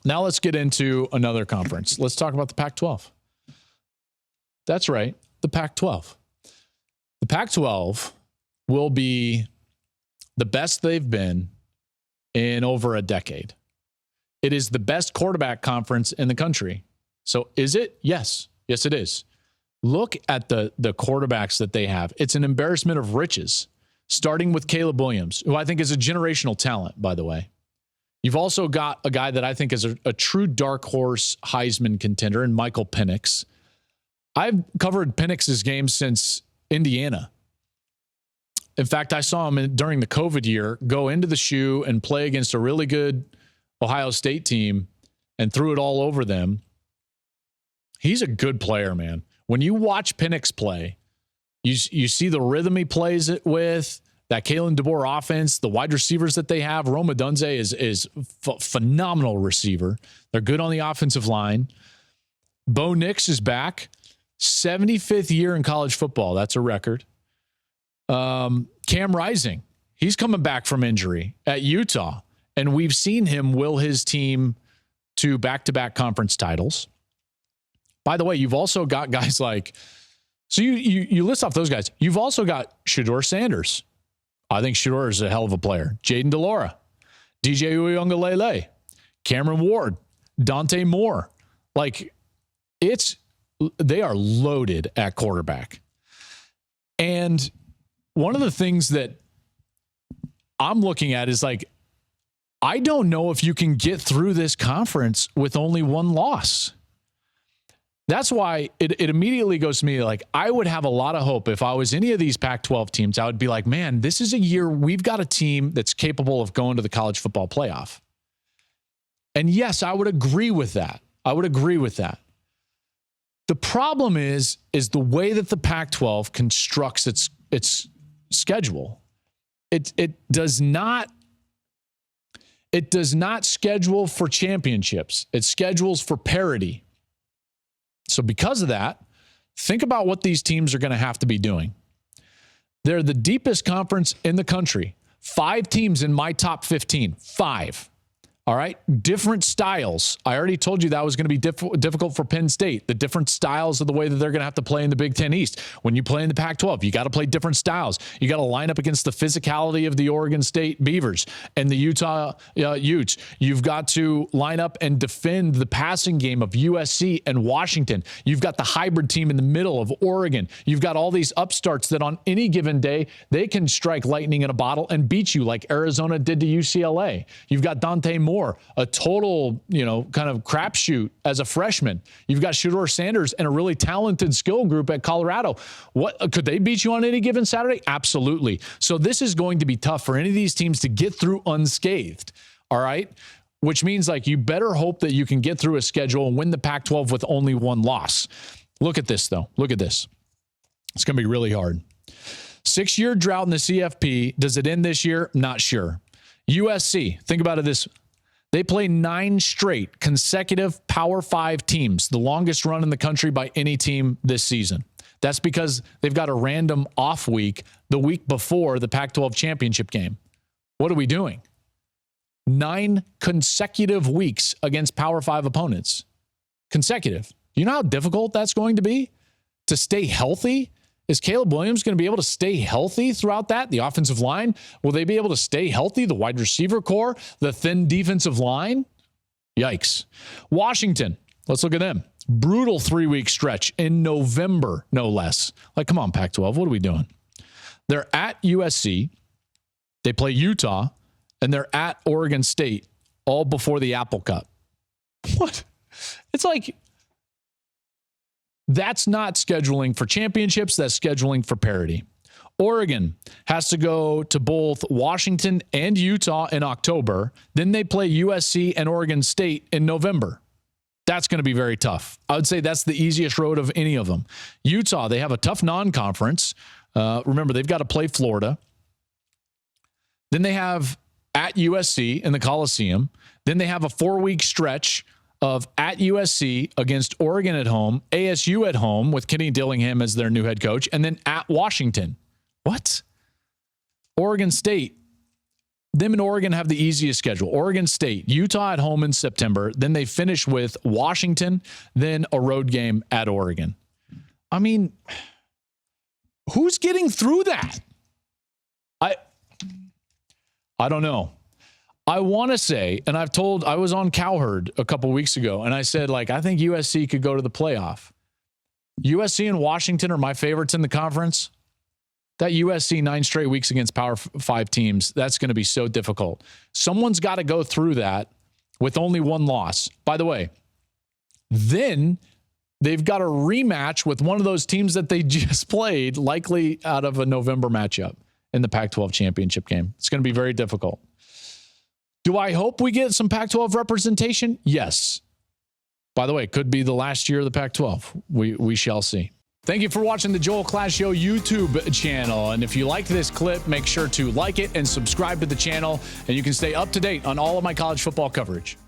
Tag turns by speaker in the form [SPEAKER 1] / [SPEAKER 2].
[SPEAKER 1] Now let's get into another conference. Let's talk about the Pac-12. That's right, the Pac-12. The Pac-12 will be the best they've been in over a decade. It is the best quarterback conference in the country. So is it? Yes. Yes, it is. Look at the quarterbacks that they have. It's an embarrassment of riches, starting with Caleb Williams, who I think is a generational talent, by the way. You've also got a guy that I think is a true dark horse Heisman contender in Michael Penix. I've covered Penix's games since Indiana. In fact, I saw him during the COVID year go into the shoe and play against a really good Ohio State team and threw it all over them. He's a good player, man. When you watch Penix play, you see the rhythm he plays it with, that Kalen DeBoer offense, the wide receivers that they have. Rome Odunze is phenomenal receiver. They're good on the offensive line. Bo Nix is back. 75th year in college football. That's a record. Cam Rising, he's coming back from injury at Utah. And we've seen him will his team to back-to-back conference titles. By the way, you've also got guys like, so you list off those guys. You've also got Shedeur Sanders. I think Shedeur is a hell of a player. Jaden DeLaura, DJ Uiagalelei, Cameron Ward, Dante Moore. Like, they are loaded at quarterback. And one of the things that I'm looking at is like, I don't know if you can get through this conference with only one loss. That's why it immediately goes to me like, I would have a lot of hope if I was any of these Pac-12 teams. I would be like, man, this is a year we've got a team that's capable of going to the college football playoff. And yes, I would agree with that. The problem is the way that the Pac-12 constructs its schedule. It does not schedule for championships. It schedules for parity. So because of that, think about what these teams are going to have to be doing. They're the deepest conference in the country. 5 teams in my top 15. 5. All right. Different styles. I already told you that was going to be difficult for Penn State. The different styles of the way that they're going to have to play in the Big Ten East. When you play in the Pac-12, you got to play different styles. You got to line up against the physicality of the Oregon State Beavers and the Utah Utes. You've got to line up and defend the passing game of USC and Washington. You've got the hybrid team in the middle of Oregon. You've got all these upstarts that on any given day, they can strike lightning in a bottle and beat you like Arizona did to UCLA. You've got Dante Moore, a total, kind of crapshoot as a freshman. You've got Shedeur Sanders and a really talented skill group at Colorado. What could they beat you on any given Saturday? Absolutely. So this is going to be tough for any of these teams to get through unscathed. All right. Which means like you better hope that you can get through a schedule and win the Pac-12 with only one loss. Look at this though. Look at this. It's going to be really hard. 6-year drought in the CFP. Does it end this year? Not sure. USC, think about it this. They play 9 straight consecutive Power 5 teams, the longest run in the country by any team this season. That's because they've got a random off week the week before the Pac-12 championship game. What are we doing? 9 consecutive weeks against Power 5 opponents. Consecutive. Do you know how difficult that's going to be to stay healthy? Is Caleb Williams going to be able to stay healthy throughout that? The offensive line, will they be able to stay healthy? The wide receiver core, the thin defensive line? Yikes. Washington, let's look at them. Brutal 3-week stretch in November, no less. Like, come on, Pac-12, what are we doing? They're at USC, they play Utah, and they're at Oregon State, all before the Apple Cup. What? It's like, that's not scheduling for championships. That's scheduling for parity. Oregon has to go to both Washington and Utah in October. Then they play USC and Oregon State in November. That's going to be very tough. I would say that's the easiest road of any of them. Utah, they have a tough non-conference. Remember, they've got to play Florida. Then they have at USC in the Coliseum. Then they have a 4-week stretch of at USC against Oregon at home, ASU at home with Kenny Dillingham as their new head coach, and then at Washington. What? Oregon State, them and Oregon have the easiest schedule. Oregon State, Utah at home in September. Then they finish with Washington, then a road game at Oregon. I mean, who's getting through that? I don't know. I want to say, and I was on Cowherd a couple weeks ago, and I said, like, I think USC could go to the playoff. USC and Washington are my favorites in the conference. That USC 9 straight weeks against Power 5 teams, that's going to be so difficult. Someone's got to go through that with only one loss. By the way, then they've got a rematch with one of those teams that they just played, likely out of a November matchup in the Pac-12 championship game. It's going to be very difficult. Do I hope we get some Pac-12 representation? Yes. By the way, it could be the last year of the Pac-12. We shall see. Thank you for watching the Joel Klatt Show YouTube channel. And if you liked this clip, make sure to like it and subscribe to the channel. And you can stay up to date on all of my college football coverage.